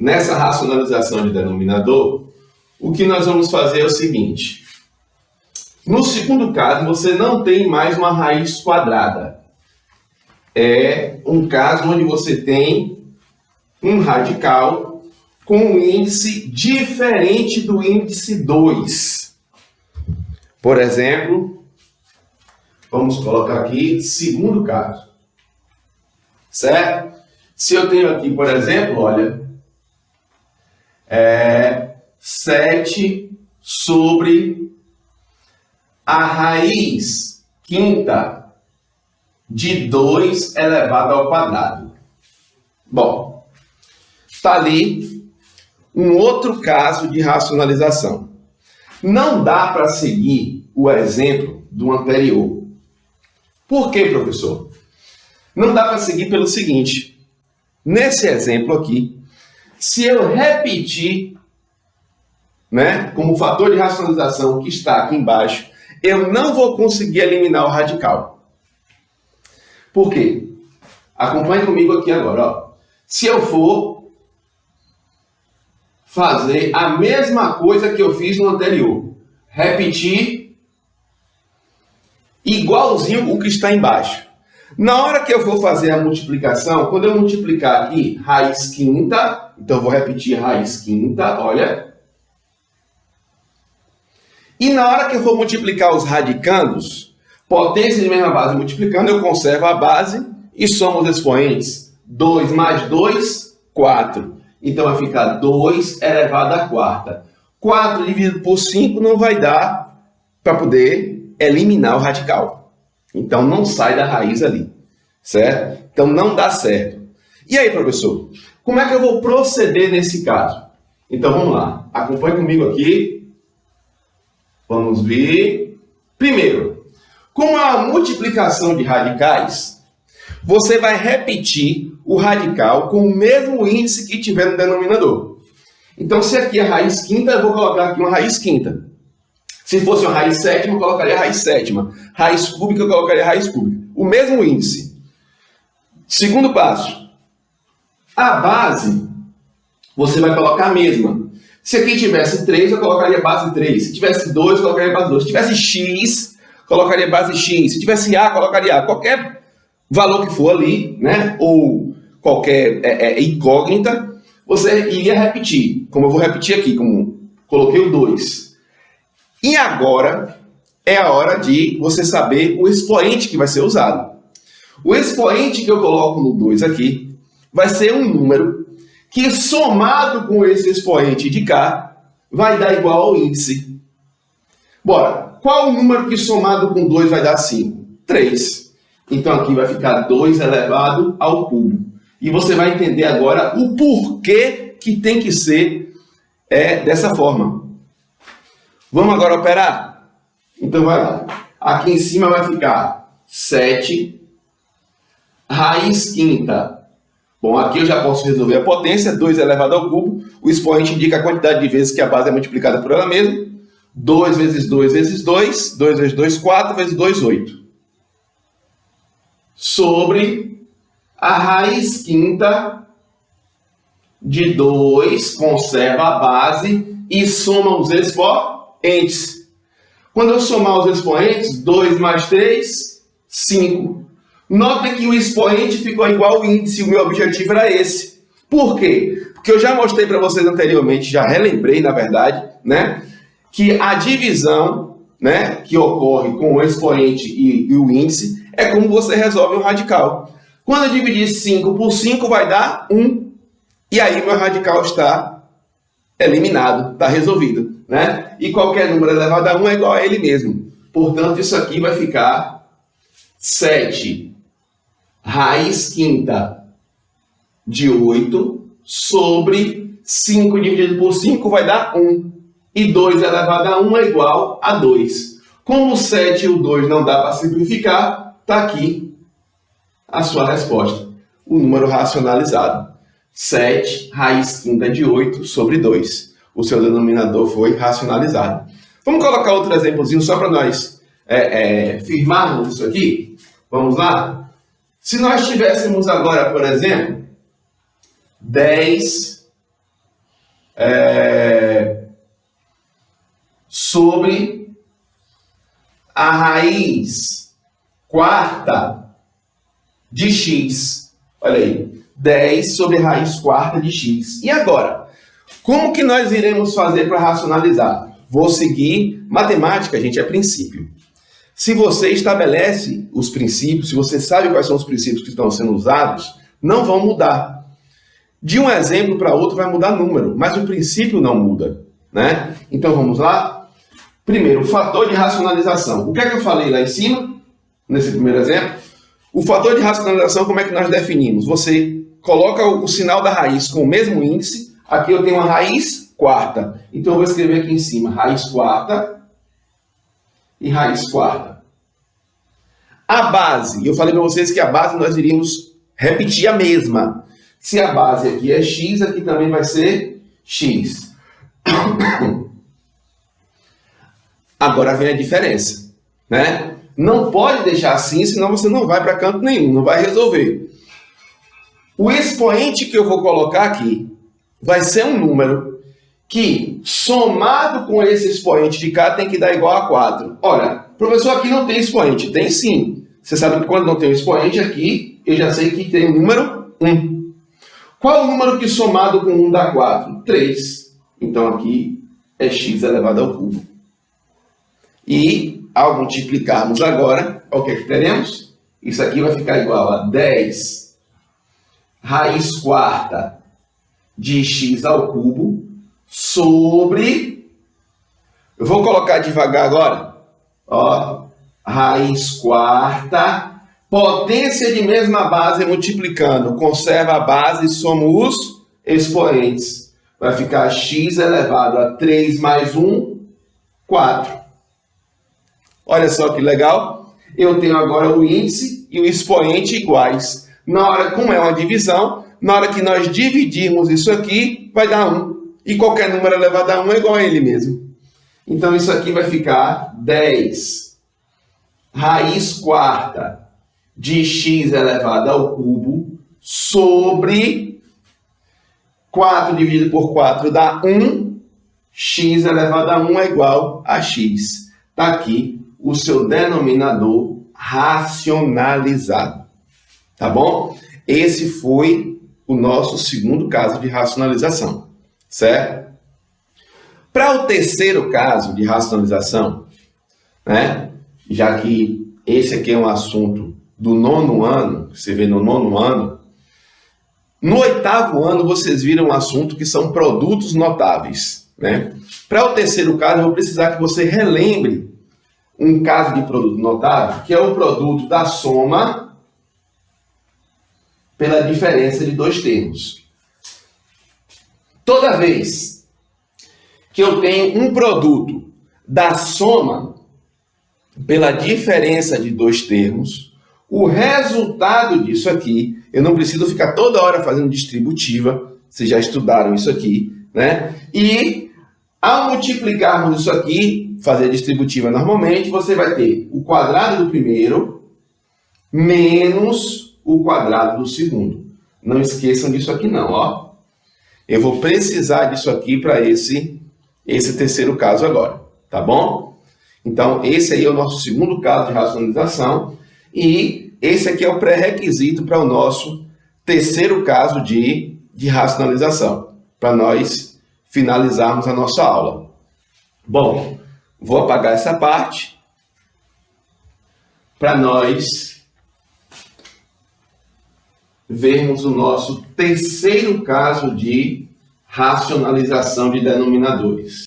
nessa racionalização de denominador, o que nós vamos fazer é o seguinte. No segundo caso, você não tem mais uma raiz quadrada. É um caso onde você tem um radical com um índice diferente do índice 2. Por exemplo, vamos colocar aqui segundo caso. Certo? Se eu tenho aqui, por exemplo, olha, 7 sobre a raiz quinta de 2 elevado ao quadrado. Bom, está ali um outro caso de racionalização. Não dá para seguir o exemplo do anterior. Por quê, professor? Não dá para seguir pelo seguinte. Nesse exemplo aqui, se eu repetir, como fator de racionalização que está aqui embaixo, eu não vou conseguir eliminar o radical. Por quê? Acompanhe comigo aqui agora. Ó. Se eu for fazer a mesma coisa que eu fiz no anterior, repetir igualzinho o que está embaixo. Na hora que eu for fazer a multiplicação, quando eu multiplicar aqui raiz quinta, então eu vou repetir raiz quinta, olha. E na hora que eu for multiplicar os radicandos, potência de mesma base multiplicando, eu conservo a base e somo os expoentes. 2 mais 2, 4. Então vai ficar 2 elevado à quarta. 4 dividido por 5 não vai dar para poder eliminar o radical. Então não sai da raiz ali, certo? Então não dá certo. E aí, professor, como é que eu vou proceder nesse caso? Então vamos lá, acompanhe comigo aqui. Vamos ver. Primeiro, com a multiplicação de radicais, você vai repetir o radical com o mesmo índice que tiver no denominador. Então se aqui é raiz quinta, eu vou colocar aqui uma raiz quinta. Se fosse uma raiz sétima, eu colocaria raiz sétima. Raiz cúbica, eu colocaria raiz cúbica. O mesmo índice. Segundo passo. A base, você vai colocar a mesma. Se aqui tivesse 3, eu colocaria base 3. Se tivesse 2, eu colocaria base 2. Se tivesse x, colocaria base x. Se tivesse a, colocaria a. Qualquer valor que for ali, ou qualquer incógnita, você iria repetir. Como eu vou repetir aqui, como coloquei o 2. E agora é a hora de você saber o expoente que vai ser usado. O expoente que eu coloco no 2 aqui vai ser um número que, somado com esse expoente de cá, vai dar igual ao índice. Bora, qual o número que somado com 2 vai dar 5? 3. Então aqui vai ficar 2 elevado ao cubo. E você vai entender agora o porquê que tem que ser dessa forma. Vamos agora operar? Então vai lá. Aqui em cima vai ficar 7 raiz quinta. Bom, aqui eu já posso resolver a potência, 2 elevado ao cubo. O expoente indica a quantidade de vezes que a base é multiplicada por ela mesma. 2 vezes 2 vezes 2. 2 vezes 2, 4 vezes 2, 8. Sobre a raiz quinta de 2, conserva a base e soma os expoentes. Quando eu somar os expoentes, 2 mais 3, 5. Notem que o expoente ficou igual ao índice, o meu objetivo era esse. Por quê? Porque eu já mostrei para vocês anteriormente, já relembrei, na verdade, que a divisão que ocorre com o expoente e o índice é como você resolve um radical. Quando eu dividir 5 por 5, vai dar 1. E aí meu radical está eliminado, está resolvido. E qualquer número elevado a 1 é igual a ele mesmo. Portanto, isso aqui vai ficar 7 raiz quinta de 8 sobre 5 dividido por 5 vai dar 1. E 2 elevado a 1 é igual a 2. Como o 7 e o 2 não dá para simplificar, está aqui a sua resposta. O número racionalizado. 7 raiz quinta de 8 sobre 2. O seu denominador foi racionalizado. Vamos colocar outro exemplozinho só para nós firmarmos isso aqui? Vamos lá? Se nós tivéssemos agora, por exemplo, 10 sobre a raiz quarta de x. Olha aí, 10 sobre a raiz quarta de x. E agora, como que nós iremos fazer para racionalizar? Vou seguir matemática, gente, é princípio. Se você estabelece os princípios, se você sabe quais são os princípios que estão sendo usados, não vão mudar. De um exemplo para outro vai mudar número, mas o princípio não muda, né? Então vamos lá? Primeiro, o fator de racionalização. O que é que eu falei lá em cima, nesse primeiro exemplo? O fator de racionalização, como é que nós definimos? Você coloca o sinal da raiz com o mesmo índice. Aqui eu tenho uma raiz quarta. Então eu vou escrever aqui em cima, raiz quarta e raiz quarta. A base, eu falei para vocês que a base nós iríamos repetir a mesma. Se a base aqui é x, aqui também vai ser x. Agora vem a diferença, né? Não pode deixar assim, senão você não vai para canto nenhum, não vai resolver. O expoente que eu vou colocar aqui vai ser um número que, somado com esse expoente de cá, tem que dar igual a 4. Olha, professor, aqui não tem expoente. Tem sim. Você sabe que quando não tem um expoente aqui, eu já sei que tem o número 1. Qual o número que somado com 1 dá 4? 3. Então aqui é x elevado ao cubo. E, ao multiplicarmos agora, olha o que teremos? Isso aqui vai ficar igual a 10 raiz quarta de x ao cubo sobre... Eu vou colocar devagar agora. Ó, raiz quarta, potência de mesma base multiplicando. Conserva a base e soma os expoentes. Vai ficar x elevado a 3 mais 1, 4. Olha só que legal. Eu tenho agora o índice e o expoente iguais. Na hora, como é uma divisão, na hora que nós dividirmos isso aqui, vai dar 1. E qualquer número elevado a 1 é igual a ele mesmo. Então isso aqui vai ficar 10 raiz quarta de x elevado ao cubo sobre 4 dividido por 4 dá 1. X elevado a 1 é igual a x. Está aqui o seu denominador racionalizado. Tá bom? Esse foi o nosso segundo caso de racionalização. Certo? Para o terceiro caso de racionalização, né? Já que esse aqui é um assunto do 9º ano, você vê no 9º ano, no 8º ano vocês viram um assunto que são produtos notáveis, né? Para o terceiro caso, eu vou precisar que você relembre um caso de produto notável, que é o produto da soma pela diferença de dois termos. Toda vez que eu tenho um produto da soma pela diferença de dois termos, o resultado disso aqui, eu não preciso ficar toda hora fazendo distributiva, vocês já estudaram isso aqui, né? E ao multiplicarmos isso aqui, fazer a distributiva normalmente, você vai ter o quadrado do primeiro menos o quadrado do segundo. Não esqueçam disso aqui não, ó. Eu vou precisar disso aqui para esse terceiro caso agora, tá bom? Então, esse aí é o nosso segundo caso de racionalização e esse aqui é o pré-requisito para o nosso terceiro caso de racionalização, para nós finalizarmos a nossa aula. Bom, vou apagar essa parte para nós vermos o nosso terceiro caso de racionalização de denominadores.